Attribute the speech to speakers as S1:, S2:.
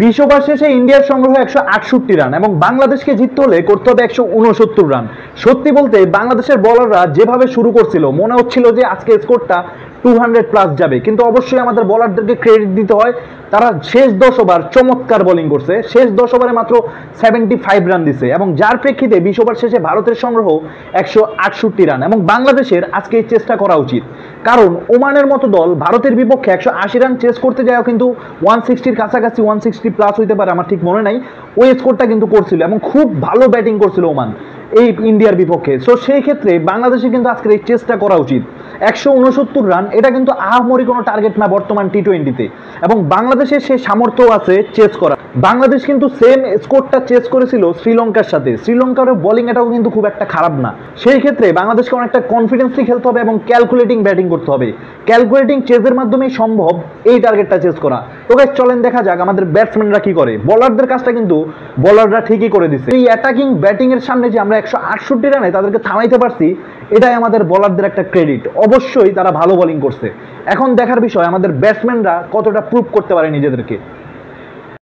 S1: 20 over শেষে ইন্ডিয়ার সংগ্রহ 168 রান এবং বাংলাদেশকে জিততে হলে করতে হবে 169 রান। সত্যি বলতে বাংলাদেশের বোলাররা যেভাবে শুরু করছিল মনে হচ্ছিল যে আজকে স্কোরটা 200 প্লাস যাবে, কিন্তু অবশ্যই আমাদের বোলারদেরকে ক্রেডিট দিতে হয়, তারা শেষ 10 ওভার চমৎকার বোলিং করছে। শেষ 10 ওভারে মাত্র 75 রান দিছে এবং যার প্রেক্ষিতে 20 ওভার শেষে ভারতের সংগ্রহ 168 রান এবং বাংলাদেশের আজকে এই চেষ্টা করা উচিত, কারণ ওমানের মতো দল ভারতের বিপক্ষে 180 রান চেস করতে যাও কিন্তু 160-র কাছাকাছি 160 প্লাস হইতে পারে, আমার ঠিক মনে নাই, ওই স্কোরটা কিন্তু করছিল এবং খুব ভালো ব্যাটিং করছিল ওমান এই ইন্ডিয়ার বিপক্ষে। সো সেই ক্ষেত্রে বাংলাদেশে কিন্তু আজকের এই চেষ্টা করা উচিত। 169 রান এটা কিন্তু আহামরি কোনো টার্গেট না বর্তমান টি-20-তে, এবং বাংলাদেশের সে সামর্থ্য আছে চেস করা। বাংলাদেশ কিন্তু সেম স্কোরটা চেস করেছিল শ্রীলঙ্কার সাথে, শ্রীলঙ্কার বোলিং এটাও কিন্তু খুব একটা খারাপ না। সেই ক্ষেত্রে বাংলাদেশকে অনেকটা কনফিডেন্সলি খেলতে হবে এবং ক্যালকুলেটিং ব্যাটিং করতে হবে। ক্যালকুলেটিং চেজের মাধ্যমেই সম্ভব এই টার্গেটটা চেস করা। তো গাইস চলেন দেখা যাক আমাদের ব্যাটসম্যানরা কি করে। বোলারদের কাজটা কিন্তু বোলাররা ঠিকই করে দিচ্ছে। এই অ্যাটাকিং ব্যাটিং এর সামনে যে আমরা 168 রানে তাদেরকে থামাইতে পারছি, এটাই আমাদের বোলারদের একটা ক্রেডিট। অবশ্যই তারা ভালো বোলিং করছে। এখন দেখার বিষয় আমাদের ব্যাটসম্যানরা কতটা প্রুভ করতে পারে নিজেদেরকে।